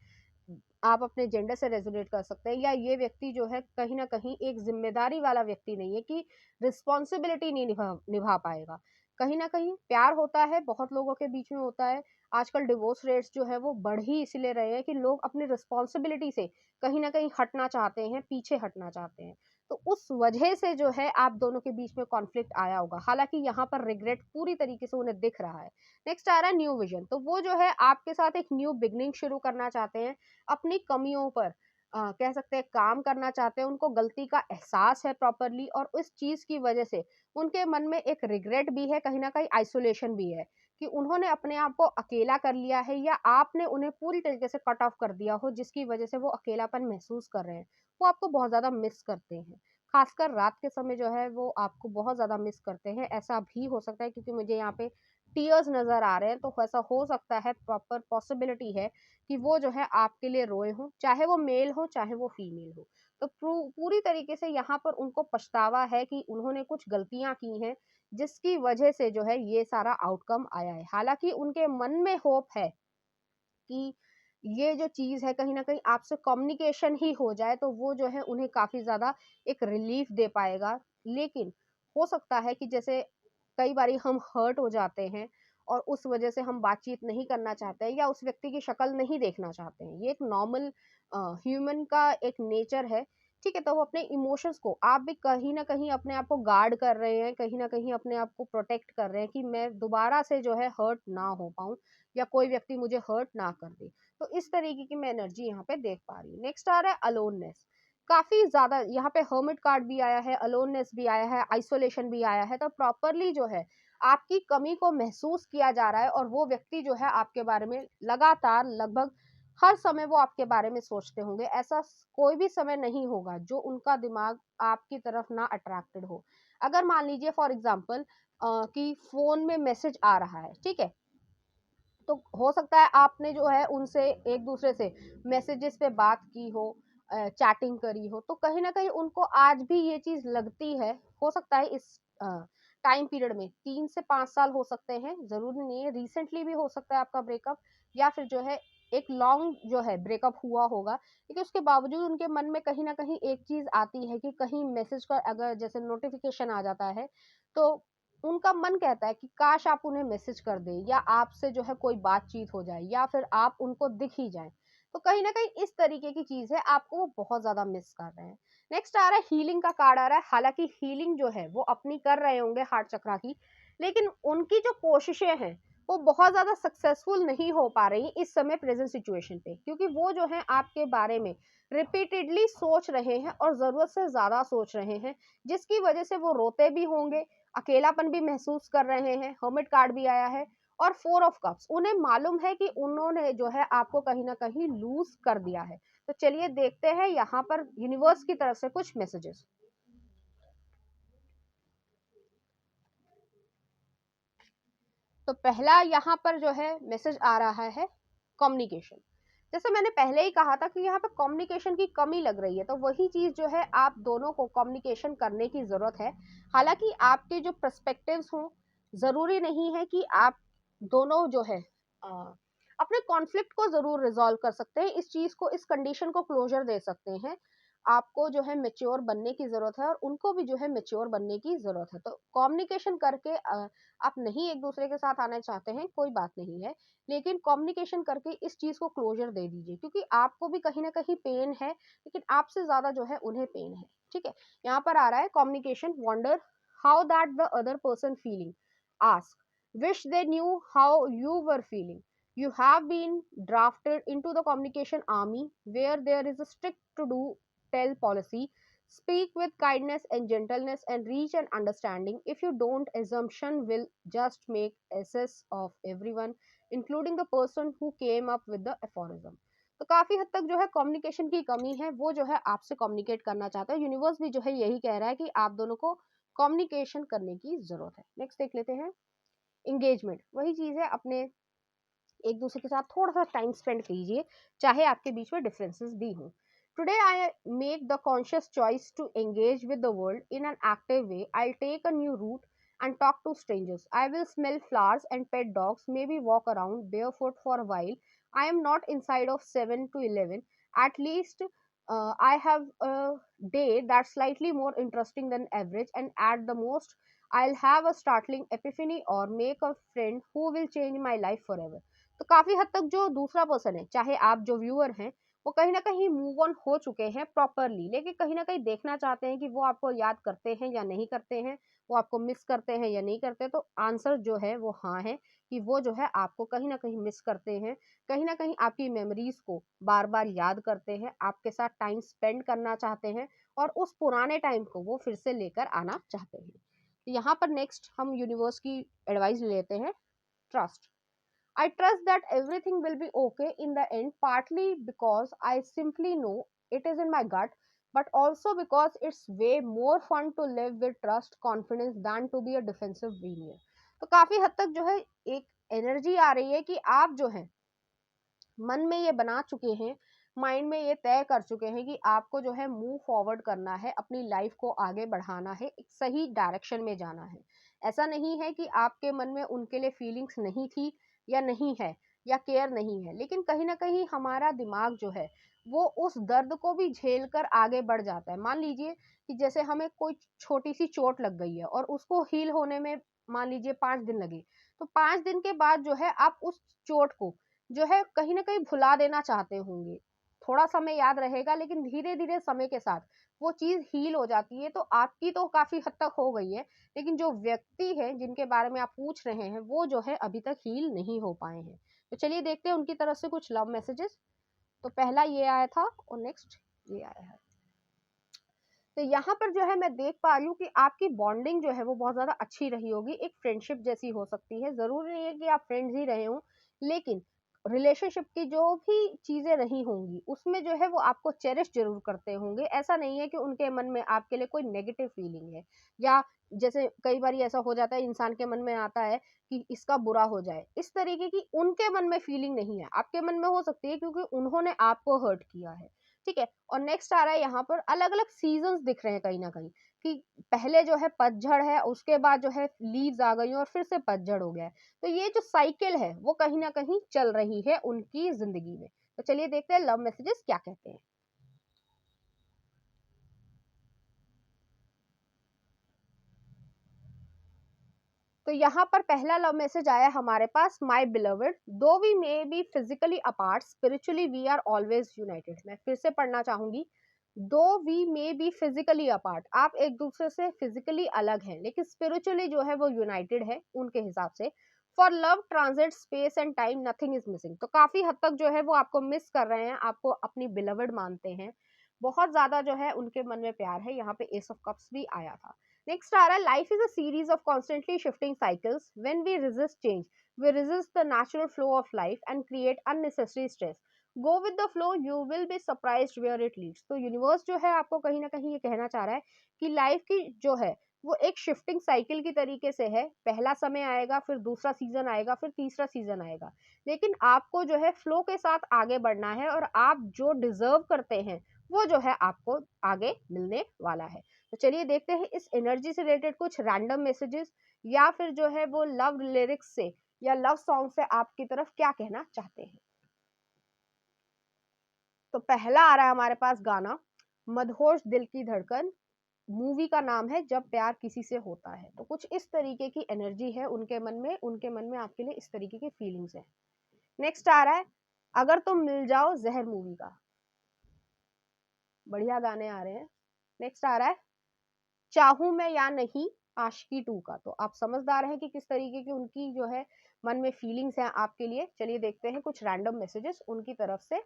आप अपने जेंडर से रेजोनेट कर सकते हैं, या ये व्यक्ति जो है कहीं ना कहीं एक जिम्मेदारी वाला व्यक्ति नहीं है कि रिस्पॉन्सिबिलिटी नहीं निभा पाएगा। कहीं ना कहीं प्यार होता है, बहुत लोगों के बीच में होता है। आजकल डिवोर्स रेट्स जो है वो बढ़ ही इसलिए रहे हैं कि लोग अपनी रिस्पॉन्सिबिलिटी से कहीं ना कहीं हटना चाहते हैं, पीछे हटना चाहते हैं। तो उस वजह से जो है आप दोनों के बीच में कॉन्फ्लिक्ट आया होगा। हालाँकि यहाँ पर रिग्रेट पूरी तरीके से उन्हें दिख रहा है। नेक्स्ट आ रहा है न्यू विज़न, तो वो जो है आपके साथ एक न्यू बिगिनिंग शुरू करना चाहते हैं, अपनी कमियों पर कह सकते हैं काम करना चाहते हैं, उनको गलती का एहसास है प्रॉपरली, और उस चीज़ की वजह से उनके मन में एक रिग्रेट भी है, कहीं न कहीं आइसोलेशन भी है, कि उन्होंने अपने आप को अकेला कर लिया है या आपने उन्हें पूरी तरीके से कट ऑफ कर दिया हो, जिसकी वजह से वो अकेलापन महसूस कर रहे हैं। वो आपको बहुत ज़्यादा मिस करते हैं। खासकर रात के समय जो है वो आपको बहुत ज़्यादा मिस करते हैं। ऐसा भी हो सकता है, क्योंकि मुझे यहाँ पे टीयर्स नज़र आ रहे हैं, तो ऐसा हो सकता है, प्रॉपर पॉसिबिलिटी है कि वो जो है आपके लिए रोए हों, चाहे वो मेल हो, चाहे वो फीमेल हो। तो पूरी तरीके से यहाँ पर उनको पछतावा है कि उन्होंने कुछ गलतियाँ की हैं, जिसकी वजह से जो है ये सारा आउटकम आया है। हालाँकि उनके मन में होप है कि ये जो चीज़ है कहीं न कहीं आपसे कम्युनिकेशन ही हो जाए, तो वो जो है उन्हें काफ़ी ज़्यादा एक रिलीफ़ दे पाएगा। लेकिन हो सकता है कि जैसे कई बारी हम हर्ट हो जाते हैं और उस वज़ह से हम बातचीत नहीं करना चाहते हैं या उस व्यक्ति की शक्ल नहीं देखना चाहते हैं। ये एक नॉर्मल ह्यूमन का एक नेचर है, ठीक है? तो वो अपने इमोशंस को, आप भी कहीं न कहीं अपने आप को गार्ड कर रहे हैं, कहीं न कहीं अपने आप को प्रोटेक्ट कर रहे हैं कि मैं दोबारा से जो है हर्ट ना हो पाऊँ, या कोई व्यक्ति मुझे हर्ट ना कर दे। तो इस तरीके की मैं एनर्जी यहाँ पे देख पा रही हूँ। नेक्स्ट आ रहा है अलोननेस। काफ़ी ज़्यादा यहाँ पे हर्मिट कार्ड भी आया है, अलोननेस भी आया है, आइसोलेशन भी आया है। तो प्रॉपरली जो है आपकी कमी को महसूस किया जा रहा है, और वो व्यक्ति जो है आपके बारे में लगातार लगभग हर समय वो आपके बारे में सोचते होंगे। ऐसा कोई भी समय नहीं होगा जो उनका दिमाग आपकी तरफ ना अट्रैक्टेड हो। अगर मान लीजिए फॉर एग्जाम्पल कि फ़ोन में मैसेज आ रहा है, ठीक है? तो हो सकता है आपने जो है उनसे एक-दूसरे से मैसेजेस पे बात की हो, चैटिंग करी हो, तो कहीं न कहीं उनको आज भी ये चीज़ लगती है। हो सकता है इस टाइम पीरियड में 3 से 5 साल हो सकते हैं, ज़रूरी नहीं है, रिसेंटली भी हो सकता है आपका ब्रेकअप, या फिर जो है एक लॉन्ग जो है ब्रेकअप हुआ होगा। लेकिन उसके बावजूद उनके मन में कहीं न कहीं एक चीज़ आती है कि कहीं मैसेज का अगर जैसे नोटिफ़िकेशन आ जाता है, तो उनका मन कहता है कि काश आप उन्हें मैसेज कर दें, या आपसे जो है कोई बातचीत हो जाए, या फिर आप उनको दिख ही जाएँ। तो कहीं न कहीं इस तरीके की चीज़ है, आपको वो बहुत ज़्यादा मिस कर रहे हैं। नेक्स्ट आ रहा है हीलिंग का कार्ड आ रहा है। हालाँकि हीलिंग जो है वो अपनी कर रहे होंगे हार्ट चक्रा की, लेकिन उनकी जो कोशिशें हैं वो बहुत ज़्यादा सक्सेसफुल नहीं हो पा रही इस समय प्रेज़ेंट सिचुएशन पे, क्योंकि वो जो है आपके बारे में रिपीटेडली सोच रहे हैं और ज़रूरत से ज़्यादा सोच रहे हैं, जिसकी वजह से वो रोते भी होंगे, अकेलापन भी महसूस कर रहे हैं, हर्मिट कार्ड भी आया है, और 4 ऑफ कप्स। उन्हें मालूम है कि उन्होंने जो है आपको कहीं न कहीं लूज़ कर दिया है। तो चलिए देखते हैं यहाँ पर यूनिवर्स की तरफ से कुछ मैसेजेस। तो पहला यहाँ पर जो है मैसेज आ रहा है कम्युनिकेशन। जैसे मैंने पहले ही कहा था कि यहाँ पे कम्युनिकेशन की कमी लग रही है, तो वही चीज़ जो है आप दोनों को कम्युनिकेशन करने की ज़रूरत है। हालाँकि आपके जो पर्सपेक्टिव्स हों, ज़रूरी नहीं है कि आप दोनों जो है अपने कॉन्फ्लिक्ट को ज़रूर रिज़ॉल्व कर सकते हैं, इस चीज़ को, इस कंडीशन को क्लोज़र दे सकते हैं। आपको जो है मैच्योर बनने की ज़रूरत है, और उनको भी जो है मैच्योर बनने की ज़रूरत है। तो कम्युनिकेशन करके आप नहीं एक-दूसरे के साथ आना चाहते हैं, कोई बात नहीं है। लेकिन कम्युनिकेशन करके इस चीज़ को क्लोज़र दे दीजिए, क्योंकि आपको भी कहीं न कहीं पेन है, लेकिन आपसे ज़्यादा जो है उन्हें पेन है, ठीक है? यहाँ पर आ रहा है communication wonder how that the other person feeling, ask, wish they knew how you were feeling. You have been drafted into the communication army where there is a strict to do tell policy. Speak with kindness and gentleness and reach an understanding. If you don't, assumption will just make asses of everyone, including the person who came up with the aphorism. तो काफी हद तक जो है communication की कमी है, वो जो है आपसे कम्युनिकेट करना चाहता है। यूनिवर्स भी जो है यही कह रहा है कि आप दोनों को कम्युनिकेशन करने की जरूरत है। नेक्स्ट देख लेते हैं इंगेजमेंट। वही चीज है, अपने एक दूसरे के साथ थोड़ा सा टाइम स्पेंड कीजिए, चाहे आपके बीच में डिफरेंसेस भी हों। Today I make the conscious choice to engage with the world in an active way. I take a new route and talk to strangers. I will smell flowers and pet dogs, maybe walk around barefoot for a while. I am not inside of 7 to 11. At least I have a day that's slightly more interesting than average, and at the most, I'll have a startling epiphany or make a friend who will change my life forever. तो काफी हद तक जो दूसरा person है, चाहे आप जो व्यूअर हैं, वो कहीं ना कहीं मूव ऑन हो चुके हैं प्रॉपरली, लेकिन कहीं ना कहीं देखना चाहते हैं कि वो आपको याद करते हैं या नहीं करते हैं, वो आपको मिस करते हैं या नहीं करते। तो आंसर जो है वो हाँ है, कि वो जो है आपको कहीं ना कहीं मिस करते हैं, कहीं ना कहीं आपकी मेमोरीज को बार बार याद करते हैं, आपके साथ टाइम स्पेंड करना चाहते हैं और उस पुराने टाइम को वो फिर से लेकर आना चाहते हैं। यहाँ पर नेक्स्ट हम यूनिवर्स की एडवाइस लेते हैं, trust. I trust that everything will be okay in the end, partly because I simply know it is in my gut, but also because it's way more fun to live with trust, confidence than to be a defensive being. तो काफी हद तक जो है एक energy आ रही है कि आप जो है मन में ये बना चुके हैं, माइंड में ये तय कर चुके हैं कि आपको जो है मूव फॉरवर्ड करना है, अपनी लाइफ को आगे बढ़ाना है, एक सही डायरेक्शन में जाना है। ऐसा नहीं है कि आपके मन में उनके लिए फीलिंग्स नहीं थी या नहीं है या केयर नहीं है, लेकिन कहीं ना कहीं हमारा दिमाग जो है वो उस दर्द को भी झेल कर आगे बढ़ जाता है। मान लीजिए कि जैसे हमें कोई छोटी सी चोट लग गई है और उसको हील होने में मान लीजिए 5 दिन लगे, तो 5 दिन के बाद जो है आप उस चोट को जो है कहीं ना कहीं भुला देना चाहते होंगे। थोड़ा समय याद रहेगा, लेकिन धीरे धीरे समय के साथ वो चीज हील हो जाती है। तो आपकी तो काफी हद तक हो गई है, लेकिन जो व्यक्ति है जिनके बारे में आप पूछ रहे हैं वो जो है अभी तक हील नहीं हो पाए हैं। तो चलिए देखते हैं उनकी तरफ से कुछ लव मैसेजेस। तो पहला ये आया था और नेक्स्ट ये आया है। तो यहाँ पर जो है मैं देख पा रही हूँ कि आपकी बॉन्डिंग जो है वो बहुत ज्यादा अच्छी रही होगी, एक फ्रेंडशिप जैसी हो सकती है। जरूरी नहीं है कि आप फ्रेंड्स ही रहे हों, लेकिन रिलेशनशिप की जो भी चीजें रही होंगी उसमें जो है वो आपको चेरिश जरूर करते होंगे। ऐसा नहीं है कि उनके मन में आपके लिए कोई नेगेटिव फीलिंग है, या जैसे कई बार ऐसा हो जाता है इंसान के मन में आता है कि इसका बुरा हो जाए, इस तरीके की उनके मन में फीलिंग नहीं है, आपके मन में हो सकती है क्योंकि उन्होंने आपको हर्ट किया है। ठीक है। और नेक्स्ट आ रहा है यहाँ पर अलग अलग सीजन्स दिख रहे हैं कहीं ना कहीं, कि पहले जो है पतझड़ है, उसके बाद जो है लीव्स आ गई और फिर से पतझड़ हो गया है। तो ये जो साइकिल है वो कहीं ना कहीं चल रही है उनकी जिंदगी में। तो चलिए देखते हैं लव मैसेजेस क्या कहते हैं। तो यहाँ पर पहला लव मैसेज आया हमारे पास, my beloved, though we may be physically apart, spiritually we are always united. मैं फिर से पढ़ना चाहूंगी, though we may be physically apart, आप एक दूसरे से फिजिकली अलग हैं लेकिन स्पिरिचुअली जो है वो यूनाइटेड है उनके हिसाब से। For love transit space and time nothing is missing. तो काफी हद तक जो है वो आपको मिस कर रहे हैं, आपको अपनी बिलवर्ड मानते हैं, बहुत ज्यादा जो है उनके मन में प्यार है। यहाँ पे एस ऑफ कप्स भी आया था। नेक्स्ट आ रहा है, life is a series of constantly shifting cycles, when we resist change we resist the natural flow of life and create unnecessary stress. Go with the flow, you will be surprised where it leads. तो universe जो है आपको कहीं ना कहीं ये कहना चाह रहा है कि लाइफ की जो है वो एक शिफ्टिंग साइकिल की तरीके से है। पहला समय आएगा, फिर दूसरा सीजन आएगा, फिर तीसरा सीजन आएगा, लेकिन आपको जो है फ्लो के साथ आगे बढ़ना है और आप जो डिजर्व करते हैं वो जो है आपको आगे मिलने वाला है। तो चलिए देखते हैं इस एनर्जी से रिलेटेड कुछ रैंडम मैसेजेस, या फिर जो है वो लव लिरिक्स से या लव सॉन्ग से आपकी तरफ क्या कहना चाहते हैं। तो पहला आ रहा है हमारे पास गाना, मदहोश दिल की धड़कन, मूवी का नाम है जब प्यार किसी से होता है। तो कुछ इस तरीके की एनर्जी है उनके मन में, उनके मन में आपके लिए इस तरीके की फीलिंग्स है। नेक्स्ट आ रहा है, अगर तुम मिल जाओ, जहर मूवी का। बढ़िया गाने आ रहे हैं। नेक्स्ट आ रहा है, चाहूं मैं या नहीं, आशिकी 2 का। तो आप समझदार हैं कि किस तरीके की उनकी जो है मन में फीलिंग्स हैं आपके लिए। चलिए देखते हैं कुछ रैंडम मैसेजेस उनकी तरफ से।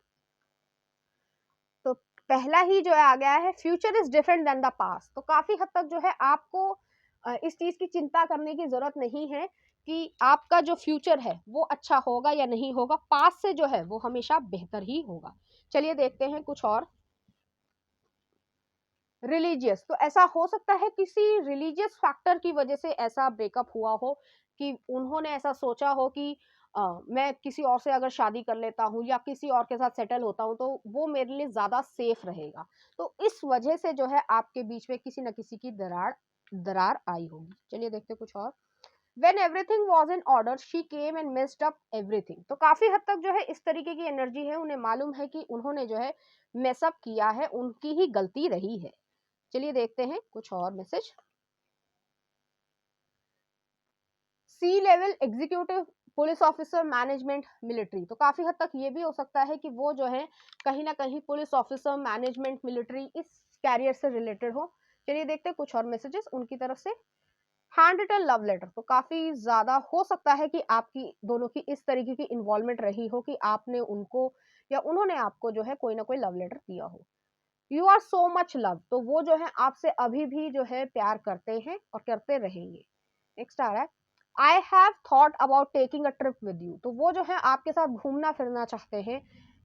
तो पहला ही जो है आ गया है, future is different than the past. तो काफी हद तक जो है आपको इस चीज की चिंता करने की जरूरत नहीं है कि आपका जो फ्यूचर है वो अच्छा होगा या नहीं होगा, पास्ट से जो है वो हमेशा बेहतर ही होगा। चलिए देखते हैं कुछ और। रिलीजियस, तो ऐसा हो सकता है किसी रिलीजियस फैक्टर की वजह से ऐसा ब्रेकअप हुआ हो, कि उन्होंने ऐसा सोचा हो कि मैं किसी और से अगर शादी कर लेता हूँ या किसी और के साथ सेटल होता हूँ तो वो मेरे लिए ज्यादा सेफ रहेगा। तो इस वजह से जो है आपके बीच में किसी न किसी की दरार दरार आई होगी। चलिए देखते हैं कुछ और। When everything was in order, she came and messed up everything. तो काफी हद तक जो है इस तरीके की एनर्जी है, उन्हें मालूम है कि उन्होंने जो है मेसअप किया है, उनकी ही गलती रही है। चलिए देखते हैं कुछ और message. C level executive police officer, management, military. तो काफी हद तक ये भी हो सकता है कि वो जो है कहीं ना कहीं पुलिस ऑफिसर, मैनेजमेंट, मिलिट्री इस कैरियर से रिलेटेड हो। चलिए देखते हैं कुछ और मैसेजेस उनकी तरफ से। हैंड रिटन लव लेटर, तो काफी ज्यादा हो सकता है कि आपकी दोनों की इस तरीके की इन्वॉल्वमेंट रही हो कि आपने उनको या उन्होंने आपको जो है कोई ना कोई लव लेटर दिया हो। You are so much love, तो वो जो है आपसे अभी भी जो है प्यार करते हैं और करते रहेंगे। नेक्स्ट आ रहा है I have thought about taking a trip with you, तो वो जो है आपके साथ घूमना फिरना चाहते हैं,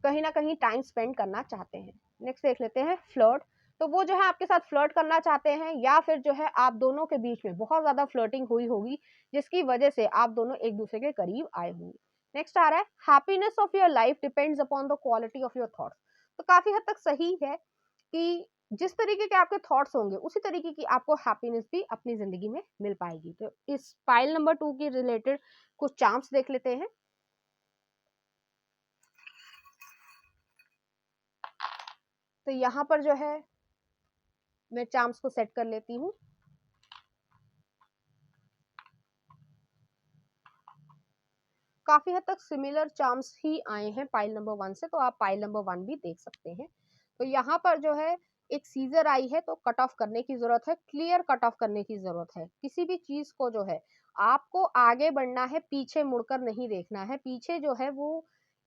कहीं ना कहीं टाइम स्पेंड करना चाहते हैं। नेक्स्ट देख लेते हैं फ्लर्ट, तो वो जो है आपके साथ फ्लर्ट करना चाहते हैं या फिर जो है आप दोनों के बीच में बहुत ज्यादा फ्लर्टिंग हुई होगी जिसकी वजह से आप दोनों एक दूसरे के करीब आए होंगे। नेक्स्ट आ रहा है happiness of your life depends upon the quality of your thoughts, तो काफी हद तक सही है कि जिस तरीके के आपके थॉट्स होंगे उसी तरीके की आपको हैप्पीनेस भी अपनी जिंदगी में मिल पाएगी। तो इस फाइल नंबर 2 के रिलेटेड कुछ चार्म्स देख लेते हैं। तो यहाँ पर जो है मैं चार्म्स को सेट कर लेती हूँ। काफी हद तक सिमिलर चार्म्स ही आए हैं पाइल नंबर 1 से, तो आप पाइल नंबर 1 भी देख सकते हैं। तो यहाँ पर जो है एक सीजर आई है, तो कट ऑफ करने की जरूरत है, क्लियर कट ऑफ करने की जरूरत है। किसी भी चीज को जो है आपको आगे बढ़ना है, पीछे मुड़कर नहीं देखना है। पीछे जो है वो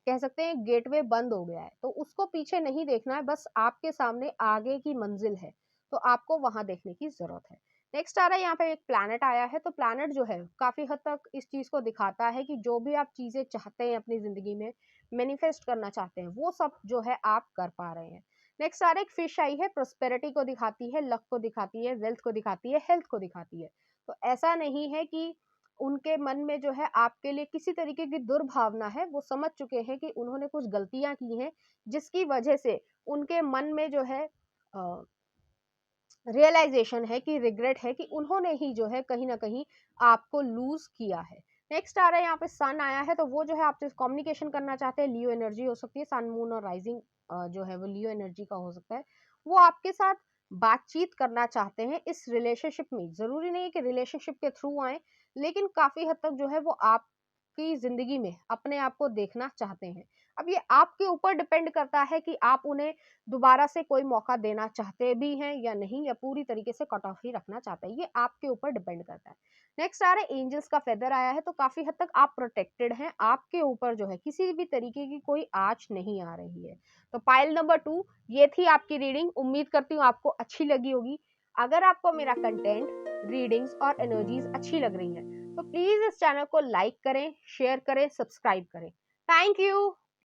कह सकते हैं गेटवे बंद हो गया है, तो उसको पीछे नहीं देखना है, बस आपके सामने आगे की मंजिल है, तो आपको वहां देखने की जरूरत है। नेक्स्ट आ रहा है यहाँ पे एक प्लैनेट आया है, तो प्लैनेट जो है काफी हद तक इस चीज को दिखाता है कि जो भी आप चीजें चाहते हैं अपनी जिंदगी में मैनिफेस्ट करना चाहते हैं वो सब जो है आप कर पा रहे हैं। नेक्स्ट आ रहा है एक फिश आई है, प्रोस्पेरिटी को दिखाती है, लक को दिखाती है, वेल्थ को दिखाती है, हेल्थ को दिखाती है। तो ऐसा नहीं है कि उनके मन में जो है आपके लिए किसी तरीके की दुर्भावना है, वो समझ चुके हैं कि उन्होंने कुछ गलतियां की हैं जिसकी वजह से उनके मन में जो है रियलाइजेशन है कि रिग्रेट है कि उन्होंने ही जो है कहीं ना कहीं आपको लूज किया है। नेक्स्ट आ रहा है यहाँ पे सन आया है, तो वो जो है आपसे कम्युनिकेशन करना चाहते हैं, लियो एनर्जी हो सकती है, सन मून और राइजिंग जो है वो लियो एनर्जी का हो सकता है। वो आपके साथ बातचीत करना चाहते हैं इस रिलेशनशिप में। जरूरी नहीं है कि रिलेशनशिप के थ्रू आए, लेकिन काफी हद तक जो है वो आपकी जिंदगी में अपने आप को देखना चाहते हैं। अब ये आपके ऊपर डिपेंड करता है कि आप उन्हें दोबारा से कोई मौका देना चाहते भी हैं या नहीं, या पूरी तरीके से कट ऑफ ही रखना चाहते हैं, ये आपके ऊपर डिपेंड करता है। नेक्स्ट आ रहा है एंजल्स का फेदर आया है, तो काफी हद तक आप प्रोटेक्टेड हैं, आपके ऊपर जो है किसी भी तरीके की कोई आंच नहीं आ रही है। तो पाइल नंबर 2 ये थी आपकी रीडिंग, उम्मीद करती हूँ आपको अच्छी लगी होगी। अगर आपको मेरा कंटेंट, रीडिंग्स और एनर्जीज अच्छी लग रही है तो प्लीज इस चैनल को लाइक करें, शेयर करें, सब्सक्राइब करें। Thank you.